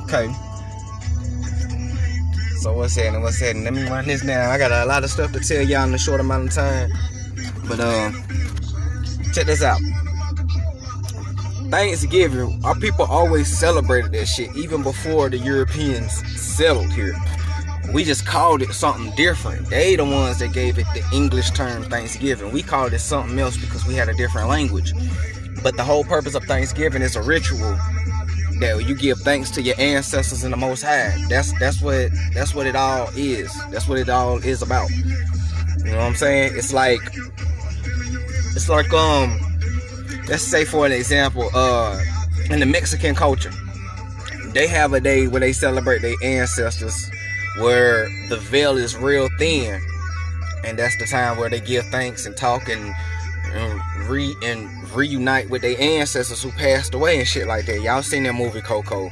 Okay. So what's happening? Let me run this down. I got a lot of stuff to tell y'all in a short amount of time. But check this out. Thanksgiving, our people always celebrated that shit even before the Europeans settled here. We just called it something different. They the ones that gave it the English term Thanksgiving. We called it something else because we had a different language. But the whole purpose of Thanksgiving is a ritual that you give thanks to your ancestors in the Most High. That's what it all is. That's what it all is about. You know what I'm saying? It's like let's say for an example, in the Mexican culture, they have a day where they celebrate their ancestors, where the veil is real thin, and that's the time where they give thanks and talk and reunite with their ancestors who passed away and shit like that. Y'all seen that movie Coco?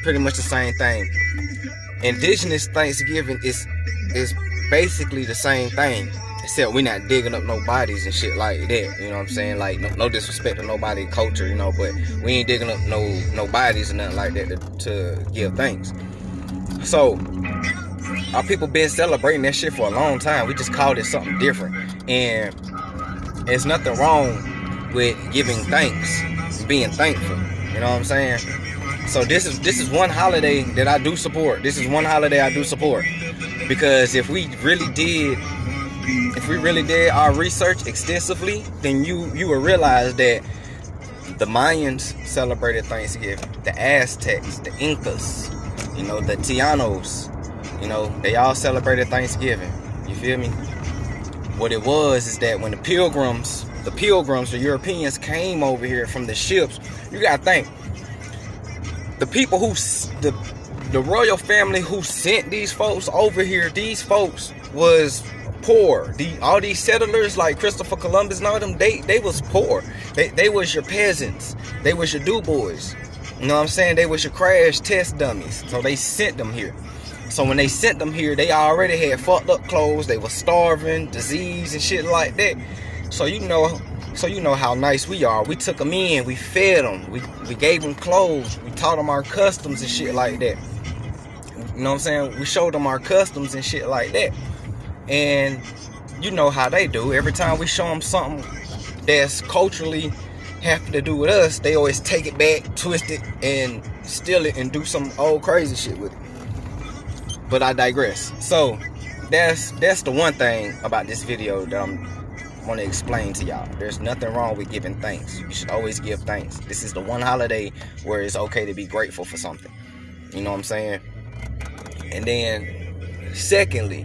Pretty much the same thing. Indigenous Thanksgiving is basically the same thing, except we're not digging up no bodies and shit like that. You know what I'm saying? Like no disrespect to nobody's culture, you know, but we ain't digging up no bodies or nothing like that to give thanks. So our people been celebrating that shit for a long time. We just called it something different, and there's nothing wrong with giving thanks, being thankful. You know what I'm saying? So this is one holiday that I do support. This is one holiday I do support, because if we really did our research extensively, then you will realize that the Mayans celebrated Thanksgiving, the Aztecs, the Incas, you know, the Tianos, you know, they all celebrated Thanksgiving. You feel me? What it was is that when the pilgrims, the Europeans came over here from the ships, you gotta think, the people the royal family who sent these folks over here, these folks was poor. All these settlers like Christopher Columbus and all them, they was poor. They was your peasants. They was your do-boys. You know what I'm saying? They was your crash test dummies. So they sent them here. So when they sent them here, they already had fucked up clothes. They was starving, disease and shit like that. So you know how nice we are. We took them in, we fed them, we gave them clothes, we taught them our customs and shit like that. You know what I'm saying? We showed them our customs and shit like that. And you know how they do. Every time we show them something that's culturally having to do with us, they always take it back, twist it, and steal it and do some old crazy shit with it. But I digress. So that's the one thing about this video that I want to explain to y'all. There's nothing wrong with giving thanks. You should always give thanks. This is the one holiday where it's okay to be grateful for something. You know what I'm saying? And then secondly,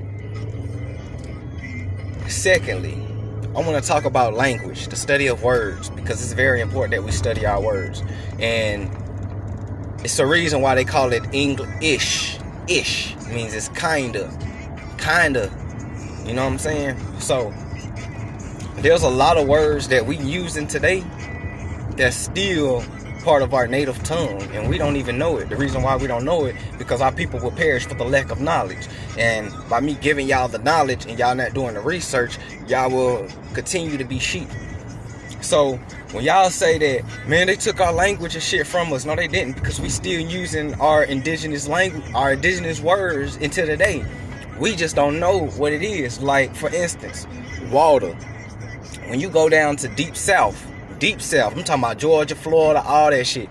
I want to talk about language, the study of words, because it's very important that we study our words. And it's the reason why they call it English. Ish means it's kinda. You know what I'm saying? So there's a lot of words that we using today that's still part of our native tongue, and we don't even know it. The reason why we don't know it, because our people will perish for the lack of knowledge. And by me giving y'all the knowledge and y'all not doing the research, y'all will continue to be sheep. So when y'all say that, man, they took our language and shit from us, no they didn't, because we still using our indigenous language, our indigenous words into today. We just don't know what it is. Like, for instance, water. When you go down to deep south, I'm talking about Georgia, Florida, all that shit.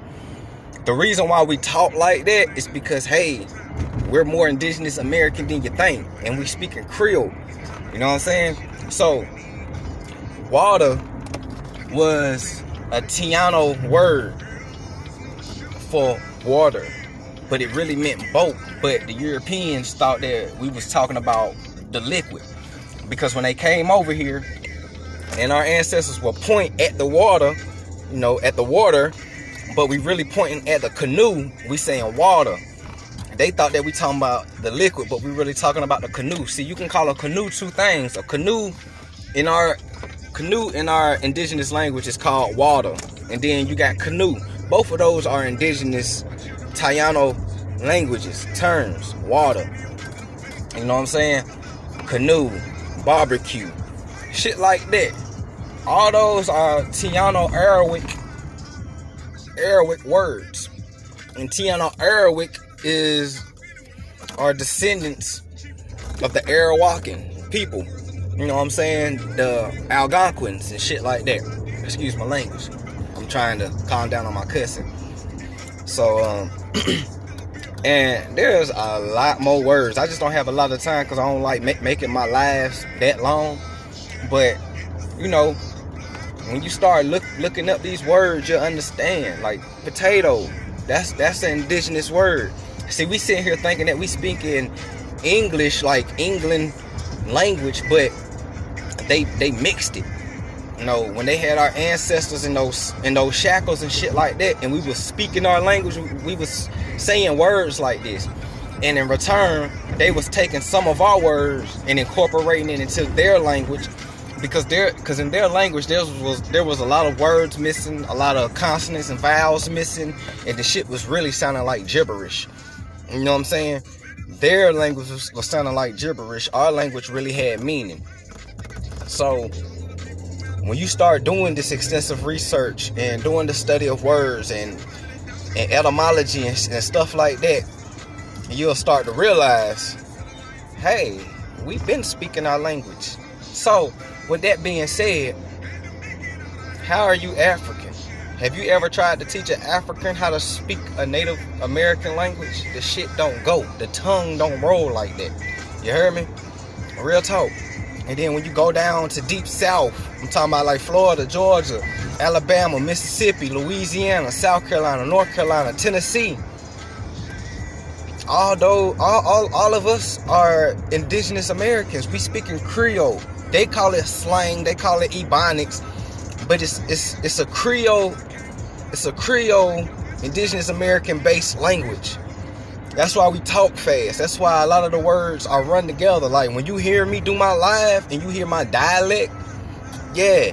The reason why we talk like that is because, hey, we're more indigenous American than you think, and we speaking Creole. You know what I'm saying? So water was a Tiano word for water, but it really meant boat. But the Europeans thought that we was talking about the liquid, because when they came over here and our ancestors will point at the water, you know, but we really pointing at the canoe, we saying water. They thought that we talking about the liquid, but we really talking about the canoe. See, you can call a canoe two things. A canoe in our indigenous language is called water, and then you got canoe. Both of those are indigenous Taino languages, terms, water. You know what I'm saying? Canoe, barbecue, shit like that. All those are Tiano Arawak words. And Tiana Arawak are descendants of the Arawakan people. You know what I'm saying? The Algonquins and shit like that. Excuse my language. I'm trying to calm down on my cussing. So, and there's a lot more words. I just don't have a lot of time because I don't like making my lives that long. But, you know, when you start looking up these words, you'll understand. Like potato, that's an indigenous word. See, we sitting here thinking that we speak in English, like England language, but they mixed it. You know, when they had our ancestors in those shackles and shit like that, and we was speaking our language, we was saying words like this, and in return, they was taking some of our words and incorporating it into their language, because in their language there was a lot of words missing, a lot of consonants and vowels missing, and the shit was really sounding like gibberish. You know what I'm saying? Their language was sounding like gibberish. Our language really had meaning. So when you start doing this extensive research and doing the study of words and etymology and stuff like that, you'll start to realize, hey, we've been speaking our language. So with that being said, how are you African? Have you ever tried to teach an African how to speak a Native American language? The shit don't go. The tongue don't roll like that. You heard me? Real talk. And then when you go down to deep south, I'm talking about like Florida, Georgia, Alabama, Mississippi, Louisiana, South Carolina, North Carolina, Tennessee. Although all of us are indigenous Americans, we speak in Creole. They call it slang, they call it Ebonics, but it's a Creole. It's a Creole, indigenous American based language. That's why we talk fast. That's why a lot of the words are run together. Like when you hear me do my live and you hear my dialect, yeah.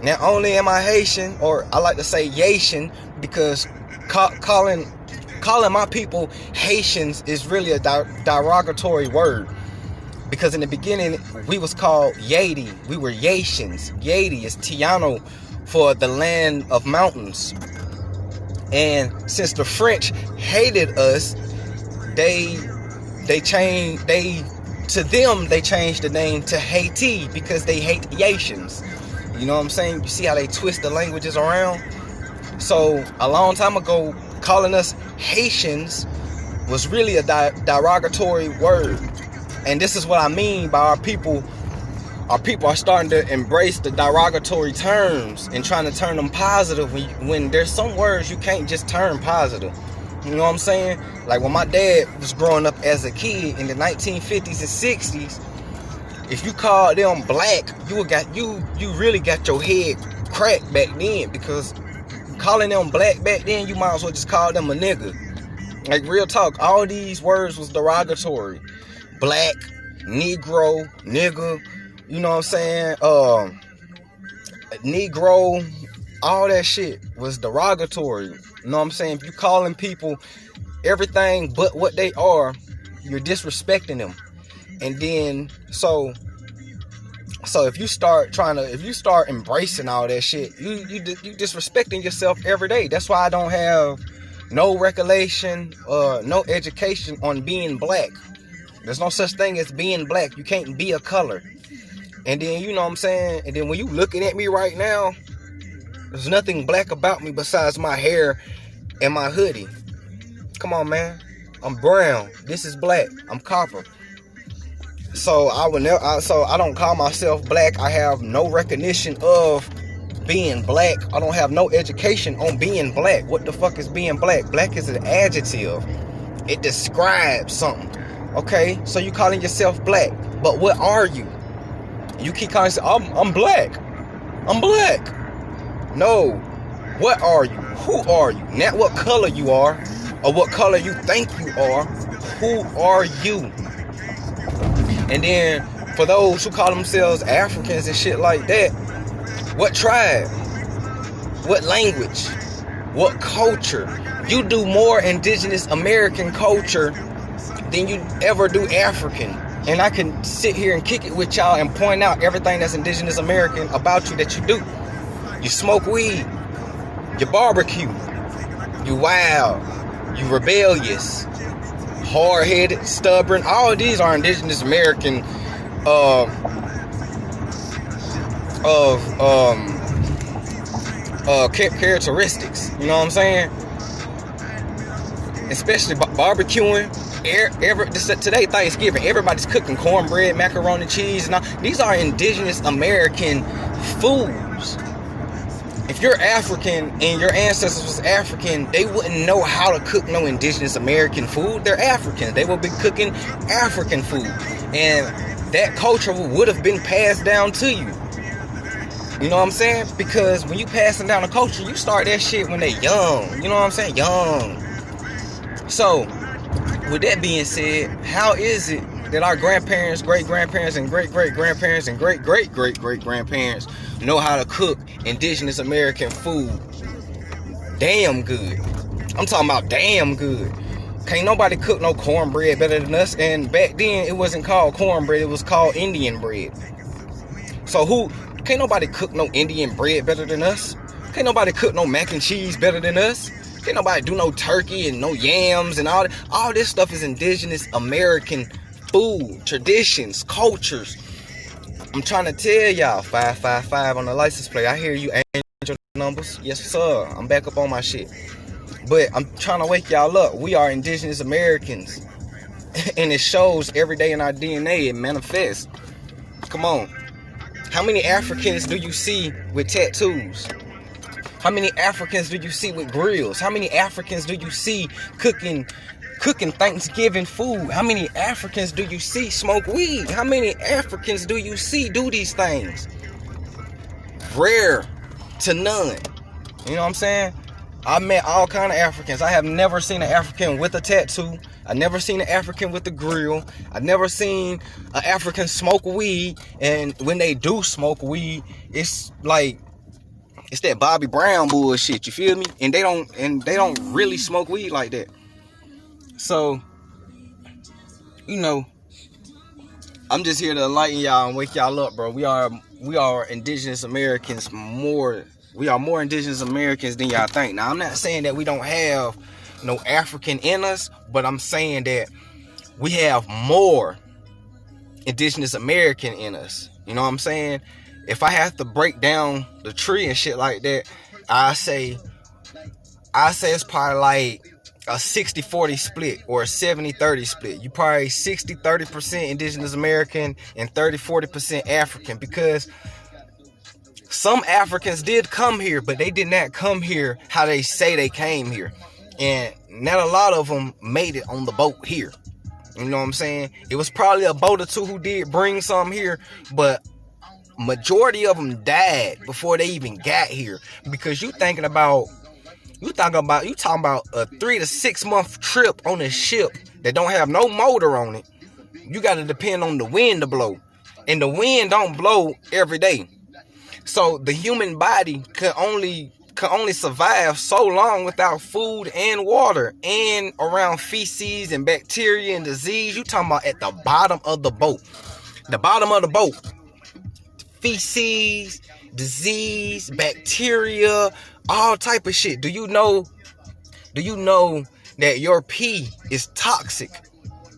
Not only am I Haitian, or I like to say Yation, because calling my people Haitians is really a derogatory word. Because in the beginning we was called Yadi. We were Yatians. Yadi is Tiano for the land of mountains. And since the French hated us, they changed the name to Haiti because they hate Haitians. You know what I'm saying? You see how they twist the languages around? So a long time ago, calling us Haitians was really a derogatory word. And this is what I mean by our people are starting to embrace the derogatory terms and trying to turn them positive when there's some words you can't just turn positive. You know what I'm saying? Like when my dad was growing up as a kid in the 1950s and 60s, if you called them black, you really got your head cracked back then, because calling them black back then, you might as well just call them a nigga. Like real talk, all these words was derogatory. Black, Negro, nigga, you know what I'm saying? Negro, all that shit was derogatory. You know what I'm saying? If you calling people everything but what they are, you're disrespecting them. And then so if you start embracing all that shit, you disrespecting yourself every day. That's why I don't have no recollection or no education on being black. There's no such thing as being black. You can't be a color. And then, you know what I'm saying? And then when you looking at me right now, there's nothing black about me besides my hair and my hoodie. Come on, man. I'm brown. This is black. I'm copper. So I don't call myself black. I have no recognition of being black. I don't have no education on being black. What the fuck is being black? Black is an adjective. It describes something. Okay? So you calling yourself black. But what are you? You keep calling yourself, I'm black. I'm black. No. What are you? Who are you? Not what color you are or what color you think you are. Who are you? And then for those who call themselves Africans and shit like that, what tribe? What language? What culture? You do more indigenous American culture than you ever do African. And I can sit here and kick it with y'all and point out everything that's indigenous American about you that you do. You smoke weed. You barbecue. You wild. You rebellious, hard-headed, stubborn. All these are indigenous American characteristics. You know what I'm saying? Especially barbecuing. Today Thanksgiving, everybody's cooking cornbread, macaroni, cheese, and all. These are indigenous American foods. If you're African and your ancestors was African, they wouldn't know how to cook no indigenous American food. They're Africans. They would be cooking African food, and that culture would have been passed down to you. You know what I'm saying? Because when you passing down a culture, you start that shit when they young. You know what I'm saying? Young. So, with that being said, how is it that our grandparents, great-grandparents, and great-great-grandparents, and great-great-great-great-grandparents know how to cook indigenous American food? Damn good. I'm talking about damn good. Can't nobody cook no cornbread better than us. And back then, it wasn't called cornbread. It was called Indian bread. So can't nobody cook no Indian bread better than us. Can't nobody cook no mac and cheese better than us. Can't nobody do no turkey and no yams and all that. All this stuff is indigenous American food, traditions, cultures. I'm trying to tell y'all, 555 on the license plate. I hear you, angel numbers. Yes, sir. I'm back up on my shit. But I'm trying to wake y'all up. We are indigenous Americans. And it shows every day in our DNA. It manifests. Come on. How many Africans do you see with tattoos? How many Africans do you see with grills? How many Africans do you see cooking Thanksgiving food? How many Africans do you see smoke weed? How many Africans do you see do these things? Rare to none. You know what I'm saying? I met all kind of Africans. I have never seen an African with a tattoo. I never seen an African with a grill. I never seen an African smoke weed. And when they do smoke weed, it's like it's that Bobby Brown bullshit. You feel me? And they don't really smoke weed like that. So, you know, I'm just here to enlighten y'all and wake y'all up, bro. We are indigenous Americans more. We are more indigenous Americans than y'all think. Now, I'm not saying that we don't have no African in us, but I'm saying that we have more indigenous American in us. You know what I'm saying? If I have to break down the tree and shit like that, I say it's probably like a 60-40 split or a 70-30 split. You probably 60-30% indigenous American and 30-40% African, because some Africans did come here, but they did not come here how they say they came here. And not a lot of them made it on the boat here. You know what I'm saying? It was probably a boat or two who did bring some here, but majority of them died before they even got here. Because you talking about a 3 to 6 month trip on a ship that don't have no motor on it. You got to depend on the wind to blow, and the wind don't blow every day. So the human body can only survive so long without food and water and around feces and bacteria and disease. You talking about at the bottom of the boat. The bottom of the boat. Feces, disease, bacteria, all type of shit. Do you know that your pee is toxic?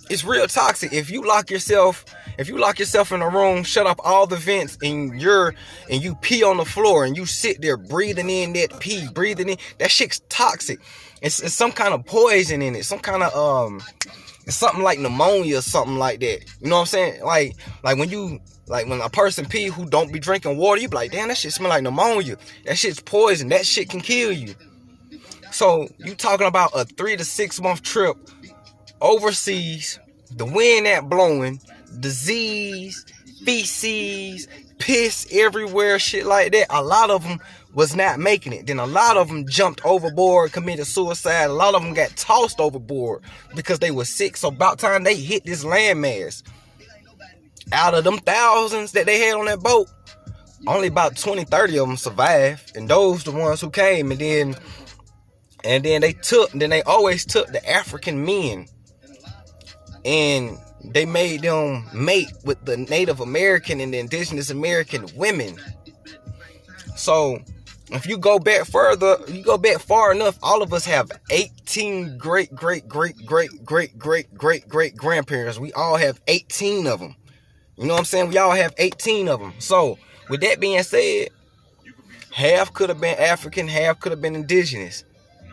It's real toxic. If you lock yourself in a room, shut off all the vents, and you pee on the floor and you sit there breathing in that pee, that shit's toxic. It's some kind of poison in it, some kind of it's something like pneumonia or something like that. You know what I'm saying? Like when a person pee who don't be drinking water, you be like, damn, that shit smell like pneumonia. That shit's poison. That shit can kill you. So you talking about a 3 to 6 month trip overseas, the wind that blowing, disease, feces, piss everywhere, shit like that. A lot of them was not making it. Then a lot of them jumped overboard, committed suicide. A lot of them got tossed overboard because they were sick. So about time they hit this landmass. Out of them thousands that they had on that boat, only about 20-30 of them survived. And those the ones who came. And then they always took the African men, and they made them mate with the Native American and the indigenous American women. So If you go back further, you go back far enough, all of us have 18 great grandparents. We all have 18 of them. You know what I'm saying? We all have 18 of them. So, with that being said, half could have been African, half could have been indigenous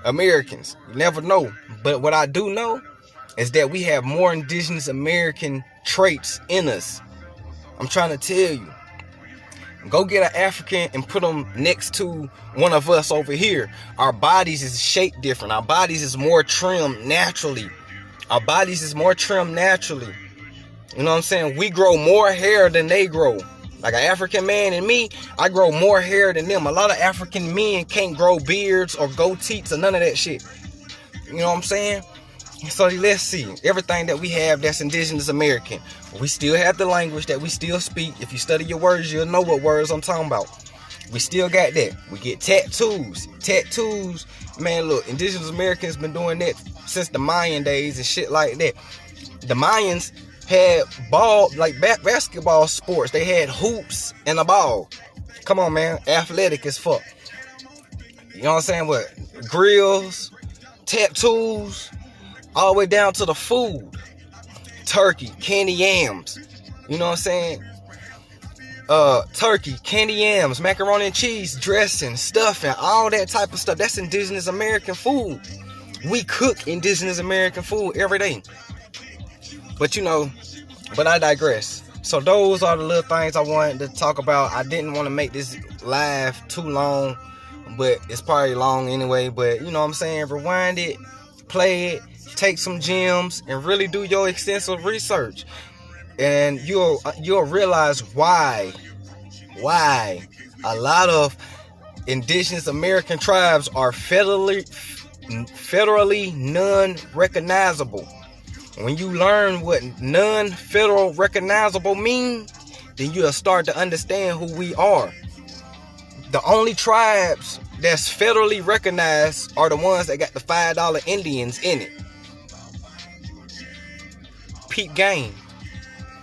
Americans. You never know. But what I do know is that we have more indigenous American traits in us. I'm trying to tell you. Go get an African and put them next to one of us over here. Our bodies is shaped different. Our bodies is more trimmed naturally. You know what I'm saying? We grow more hair than they grow. Like an African man and me, I grow more hair than them. A lot of African men can't grow beards or goatees or none of that shit. You know what I'm saying? So let's see. Everything that we have that's indigenous American. We still have the language that we still speak. If you study your words, you'll know what words I'm talking about. We still got that. We get tattoos. Tattoos, man, look, indigenous Americans been doing that since the Mayan days and shit like that. The Mayans had ball, like basketball sports. They had hoops and a ball. Come on, man. Athletic as fuck. You know what I'm saying? What? Grills, tattoos, all the way down to the food. Turkey, candy yams. You know what I'm saying? Turkey, candy yams, macaroni and cheese, dressing, stuffing, all that type of stuff. That's indigenous American food. We cook indigenous American food every day. But but I digress. So those are the little things I wanted to talk about. I didn't want to make this live too long, but it's probably long anyway. But you know what I'm saying? Rewind it, play it, take some gems, and really do your extensive research. And you'll realize why a lot of indigenous American tribes are federally non-recognizable. When you learn what non-federal recognizable mean, then you'll start to understand who we are. The only tribes that's federally recognized are the ones that got the $5 Indians in it. Peep game.